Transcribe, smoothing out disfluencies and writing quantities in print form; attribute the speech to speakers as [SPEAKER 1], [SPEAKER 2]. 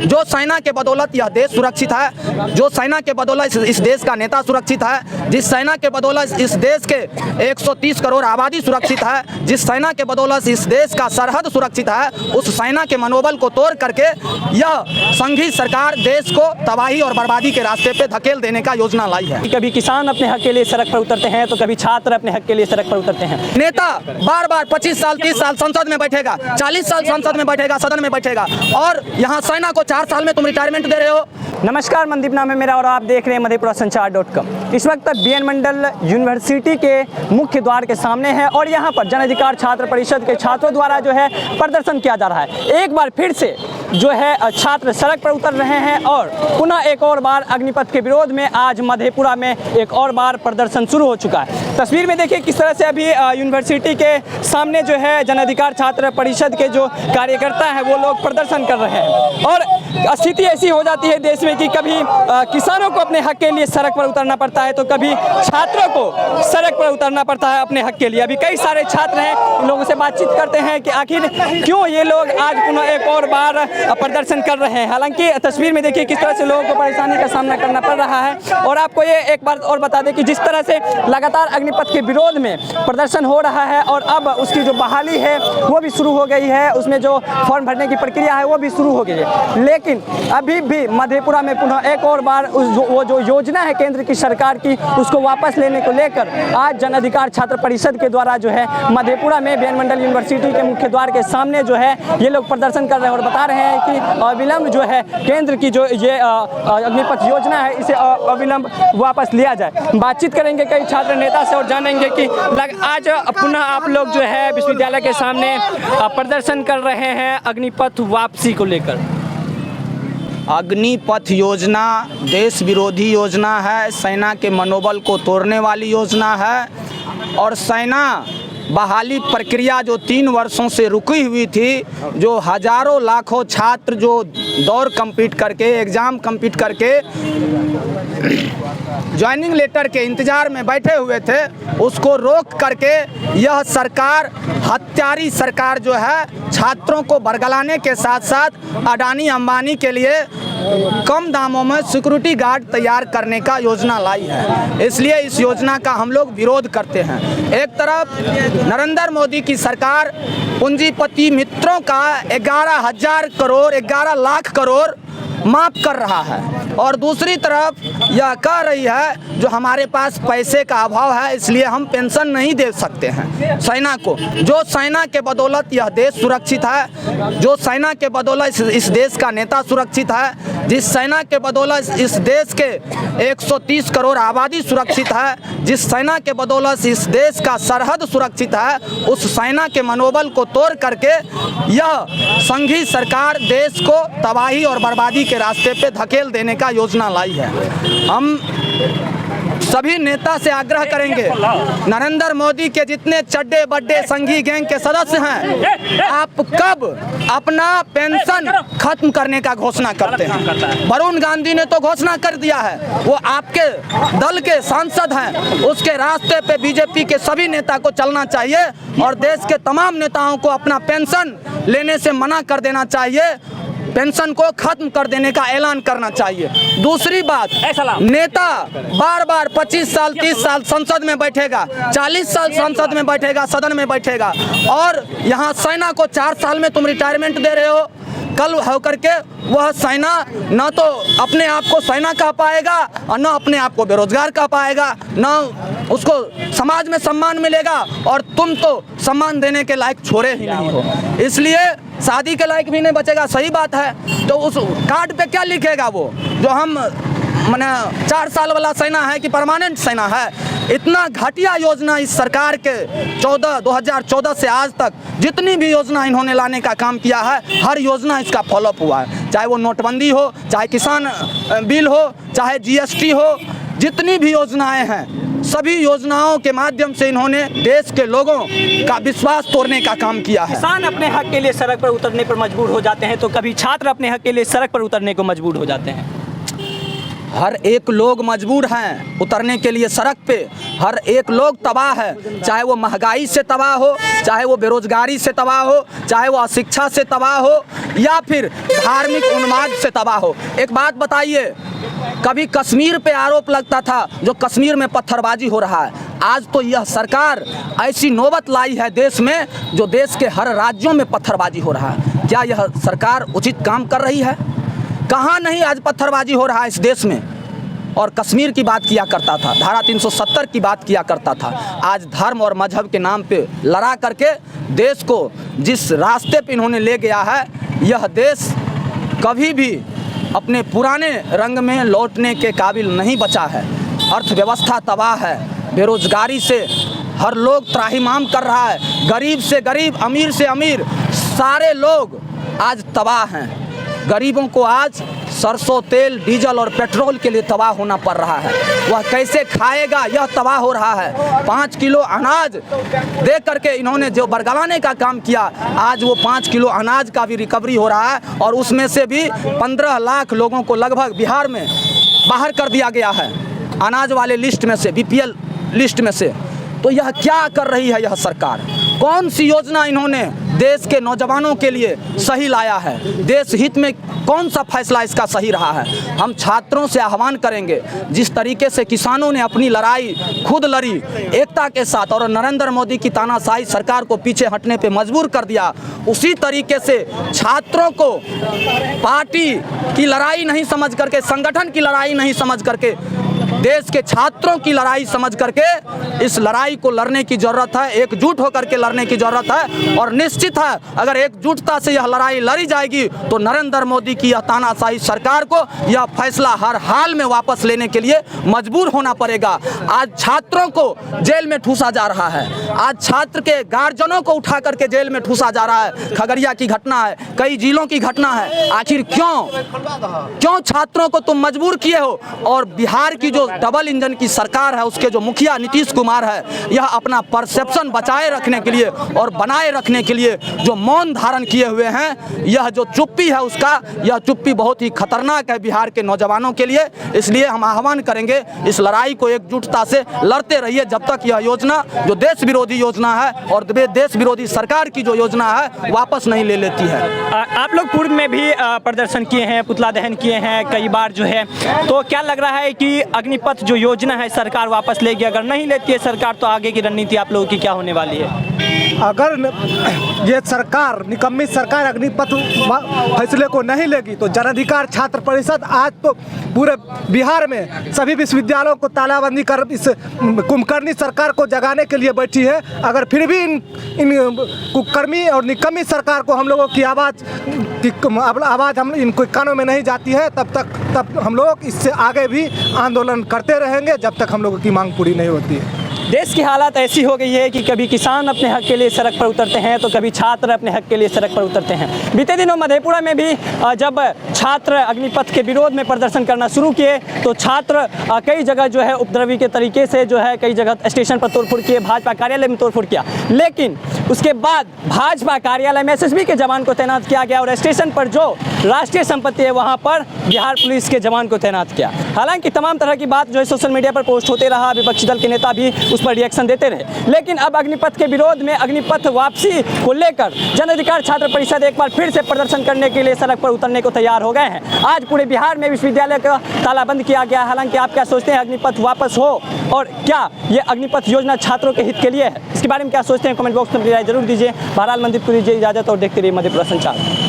[SPEAKER 1] जो सेना के बदौलत यह देश सुरक्षित है, जो सेना के बदौलत इस देश का नेता सुरक्षित है, जिस सेना के बदौलत इस देश के 130 करोड़ आबादी सुरक्षित है, जिस सेना के बदौलत इस देश का सरहद सुरक्षित है, उस सेना के मनोबल को तोड़ करके यह संघी सरकार देश को तबाही और बर्बादी के रास्ते पे धकेल देने का योजना लाई है।
[SPEAKER 2] कभी किसान अपने हक के लिए सड़क पर उतरते हैं तो कभी छात्र अपने हक के लिए सड़क पर उतरते हैं।
[SPEAKER 1] नेता बार बार 25 साल 30 साल संसद में बैठेगा, 40 साल संसद में बैठेगा, सदन में बैठेगा, और यहाँ सेना को 4 साल में तुम रिटायरमेंट दे रहे हो।
[SPEAKER 2] नमस्कार, मनदीप नाम है मेरा और आप देख रहे हैं मधेपुरासंचार.com। इस वक्त बीएन मंडल यूनिवर्सिटी के मुख्य द्वार के सामने है और यहाँ पर जन अधिकार छात्र परिषद के छात्रों द्वारा जो है प्रदर्शन किया जा रहा है। एक बार फिर से जो है छात्र सड़क पर उतर रहे हैं और पुनः एक और बार अग्निपथ के विरोध में आज मधेपुरा में एक और बार प्रदर्शन शुरू हो चुका है। तस्वीर में देखिए किस तरह से अभी यूनिवर्सिटी के सामने जो है जन अधिकार छात्र परिषद के जो कार्यकर्ता हैं वो लोग प्रदर्शन कर रहे हैं। और स्थिति ऐसी हो जाती है देश में कि कभी किसानों को अपने हक के लिए सड़क पर उतरना पड़ता है तो कभी छात्रों को सड़क पर उतरना पड़ता है अपने हक के लिए। अभी कई सारे छात्र हैं, इन लोगों से बातचीत करते हैं कि आखिर क्यों ये लोग आज पुनः एक और बार प्रदर्शन कर रहे हैं। हालांकि तस्वीर में देखिए किस तरह से लोगों को परेशानी का सामना करना पड़ रहा है। और आपको ये एक बार और बता दें कि जिस तरह से लगातार अग्निपथ के विरोध में प्रदर्शन हो रहा है और अब उसकी जो बहाली है वो भी शुरू हो गई है, उसमें जो फॉर्म भरने की प्रक्रिया है वो भी शुरू हो गई है। लेकिन अभी भी मधेपुरा में पुनः एक और बार वो जो योजना है केंद्र की सरकार की उसको वापस लेने को लेकर आज जन अधिकार छात्र परिषद के द्वारा जो है मधेपुरा में बीएन मंडल यूनिवर्सिटी के मुख्य द्वार के सामने जो है ये लोग प्रदर्शन कर रहे हैं और बता रहे हैं कि अविलंब जो है केंद्र की जो ये अग्निपथ योजना है इसे अविलंब वापस लिया जाए। बातचीत करेंगे कई छात्र नेता से और जानेंगे कि आज पुनः आप लोग जो है विश्वविद्यालय के सामने प्रदर्शन कर रहे हैं अग्निपथ वापसी को लेकर।
[SPEAKER 1] अग्निपथ योजना देश विरोधी योजना है, सेना के मनोबल को तोड़ने वाली योजना है। और सेना बहाली प्रक्रिया जो 3 वर्षों से रुकी हुई थी, जो हजारों लाखों छात्र जो दौड़ कंप्लीट करके एग्ज़ाम कंप्लीट करके ज्वाइनिंग लेटर के इंतज़ार में बैठे हुए थे, उसको रोक करके यह सरकार हत्यारी सरकार जो है छात्रों को बरगलाने के साथ साथ अडानी अंबानी के लिए कम दामों में सिक्योरिटी गार्ड तैयार करने का योजना लाई है। इसलिए इस योजना का हम लोग विरोध करते हैं। एक तरफ नरेंद्र मोदी की सरकार पूंजीपति मित्रों का 11,000 करोड़ 11 लाख करोड़ माफ कर रहा है और दूसरी तरफ यह कह रही है जो हमारे पास पैसे का अभाव है इसलिए हम पेंशन नहीं दे सकते हैं सेना को। जो सेना के बदौलत यह देश सुरक्षित है, जो सेना के बदौलत इस देश का नेता सुरक्षित है, जिस सेना के बदौलत इस देश के 130 करोड़ आबादी सुरक्षित है, जिस सेना के बदौलत इस देश का सरहद सुरक्षित है, उस सेना के मनोबल को तोड़ करके यह संघी सरकार देश को तबाही और बर्बादी के रास्ते पे धकेल देने का योजना लाई है। हम सभी नेता से आग्रह करेंगे, नरेंद्र मोदी के जितने चड्डे बड्डे संघी गैंग के सदस्य हैं, आप कब अपना पेंशन खत्म करने का घोषणा करते हैं? वरुण गांधी ने तो घोषणा कर दिया है, वो आपके दल के सांसद हैं, उसके रास्ते पे बीजेपी के सभी नेता को चलना चाहिए और देश के तमाम नेताओं को अपना पेंशन लेने से मना कर देना चाहिए, पेंशन को खत्म कर देने का ऐलान करना चाहिए। दूसरी बात, नेता बार बार 25 साल 30 साल संसद में बैठेगा, 40 साल संसद में बैठेगा, सदन में बैठेगा, और यहाँ सेना को 4 साल में तुम रिटायरमेंट दे रहे हो। कल होकर के वह सेना न तो अपने आप को सेना कह पाएगा और न अपने आप को बेरोजगार कह पाएगा, न उसको समाज में सम्मान मिलेगा और तुम तो सम्मान देने के लायक छोड़े ही नहीं हो, इसलिए शादी के लायक भी नहीं बचेगा। सही बात है, तो उस कार्ड पे क्या लिखेगा वो जो हम माने 4 साल वाला सेना है कि परमानेंट सेना है? इतना घटिया योजना इस सरकार के 2014 से आज तक जितनी भी योजना इन्होंने लाने का काम किया है, हर योजना इसका फॉलोअप हुआ है, चाहे वो नोटबंदी हो, चाहे किसान बिल हो, चाहे जीएसटी हो, जितनी भी योजनाएं हैं सभी योजनाओं के माध्यम से इन्होंने देश के लोगों का विश्वास तोड़ने का काम किया है।
[SPEAKER 2] किसान अपने हक के लिए सड़क पर उतरने पर मजबूर हो जाते हैं तो कभी छात्र अपने हक के लिए सड़क पर उतरने को मजबूर हो जाते हैं।
[SPEAKER 1] हर एक लोग मजबूर हैं उतरने के लिए सड़क पे। हर एक लोग तबाह है, चाहे वो महंगाई से तबाह हो, चाहे वो बेरोजगारी से तबाह हो, चाहे वो अशिक्षा से तबाह हो, या फिर धार्मिक उन्माद से तबाह हो। एक बात बताइए, कभी कश्मीर पे आरोप लगता था जो कश्मीर में पत्थरबाजी हो रहा है, आज तो यह सरकार ऐसी नौबत लाई है देश में जो देश के हर राज्यों में पत्थरबाजी हो रहा है। क्या यह सरकार उचित काम कर रही है? कहाँ नहीं आज पत्थरबाजी हो रहा है इस देश में। और कश्मीर की बात किया करता था, धारा 370 की बात किया करता था, आज धर्म और मजहब के नाम पे लड़ा करके देश को जिस रास्ते पे इन्होंने ले गया है, यह देश कभी भी अपने पुराने रंग में लौटने के काबिल नहीं बचा है। अर्थव्यवस्था तबाह है, बेरोजगारी से हर लोग त्राहिमाम कर रहा है, गरीब से गरीब, अमीर से अमीर, सारे लोग आज तबाह हैं। गरीबों को आज सरसों तेल, डीजल और पेट्रोल के लिए तबाह होना पड़ रहा है। वह कैसे खाएगा, यह तबाह हो रहा है। 5 किलो अनाज दे करके इन्होंने जो बरगलाने का काम किया, आज वो 5 किलो अनाज का भी रिकवरी हो रहा है और उसमें से भी 15 लाख लोगों को लगभग बिहार में बाहर कर दिया गया है अनाज वाले लिस्ट में से, BPL लिस्ट में से। तो यह क्या कर रही है यह सरकार? कौन सी योजना इन्होंने देश के नौजवानों के लिए सही लाया है? देश हित में कौन सा फैसला इसका सही रहा है? हम छात्रों से आह्वान करेंगे, जिस तरीके से किसानों ने अपनी लड़ाई खुद लड़ी एकता के साथ और नरेंद्र मोदी की तानाशाही सरकार को पीछे हटने पे मजबूर कर दिया, उसी तरीके से छात्रों को पार्टी की लड़ाई नहीं समझ करके, संगठन की लड़ाई नहीं समझ करके, देश के छात्रों की लड़ाई समझ करके इस लड़ाई को लड़ने की ज़रूरत है, एकजुट होकर के लड़ने की ज़रूरत है। और निश्चित है, अगर एकजुटता से यह लड़ाई लड़ी जाएगी तो नरेंद्र मोदी की यह तानाशाही सरकार को यह फैसला हर हाल में वापस लेने के लिए मजबूर होना पड़ेगा। आज छात्रों को जेल में ठूसा जा रहा है, आज छात्र के गार्जियनों को उठा करके जेल में ठूसा जा रहा है। खगड़िया की घटना है, कई जिलों की घटना है। आखिर क्यों छात्रों को तुम मजबूर किए हो? और बिहार की जो डबल इंजन की सरकार है, उसके जो मुखिया नीतीश कुमार है, यह अपना परसेप्शन बचाए रखने के लिए और बनाए रखने के लिए जो मौन धारण किए हुए हैं, यह जो चुप्पी है उसका, यह चुप्पी बहुत ही खतरनाक है बिहार के नौजवानों के लिए। इसलिए हम आह्वान करेंगे, इस लड़ाई को एकजुटता से लड़ते रहिए जब तक यह योजना जो देश विरोधी योजना है और देश विरोधी सरकार की जो योजना है वापस नहीं ले लेती है।
[SPEAKER 2] आप लोग पूर्व में भी प्रदर्शन किए हैं, पुतला दहन किए हैं कई बार जो है, तो क्या लग रहा है कि अग्निपथ जो योजना है सरकार वापस लेगी? अगर नहीं लेती है सरकार तो आगे की रणनीति आप लोगों की क्या होने वाली है?
[SPEAKER 3] अगर ये सरकार, निकम्मी सरकार अग्निपथ फैसले को नहीं लेगी तो जन अधिकार छात्र परिषद आज तो पूरे बिहार में सभी विश्वविद्यालयों को तालाबंदी कर इस कुंभकर्णी सरकार को जगाने के लिए बैठी है। अगर फिर भी इन कुकर्मी और निकम्मी सरकार को हम लोगों की आवाज़ हम इनको कानों में नहीं जाती है, तब हम लोग इससे आगे भी आंदोलन करते रहेंगे जब तक हम लोगों की मांग पूरी नहीं होती है।
[SPEAKER 2] देश की हालत ऐसी हो गई है कि कभी किसान अपने हक के लिए सड़क पर उतरते हैं तो कभी छात्र अपने हक के लिए सड़क पर उतरते हैं। बीते दिनों मधेपुरा में भी जब छात्र अग्निपथ के विरोध में प्रदर्शन करना शुरू किए तो छात्र कई जगह जो है उपद्रवी के तरीके से जो है कई जगह स्टेशन पर तोड़फोड़ किए, भाजपा कार्यालय में तोड़फोड़ किया। लेकिन उसके बाद भाजपा कार्यालय में SSB के जवान को तैनात किया गया और स्टेशन पर जो राष्ट्रीय संपत्ति है वहाँ पर बिहार पुलिस के जवान को तैनात किया। हालांकि तमाम तरह की बात जो है सोशल मीडिया पर पोस्ट होते रहा, विपक्षी दल के नेता भी उस पर रिएक्शन देते रहे। लेकिन अब अग्निपथ के विरोध में, अग्निपथ वापसी को लेकर जन अधिकार छात्र परिषद एक बार फिर से प्रदर्शन करने के लिए सड़क पर उतरने को तैयार हो गए हैं। आज पूरे बिहार में विश्वविद्यालय का तालाबंद किया गया। हालांकि आप क्या सोचते हैं, अग्निपथ वापस हो और क्या ये अग्निपथ योजना छात्रों के हित के लिए है? इसके बारे में क्या सोचते हैं कमेंट बॉक्स में राय जरूर दीजिए। बहरहाल मंदिर को दीजिए इजाजत और देखते रहिए मधेपुरा संचार।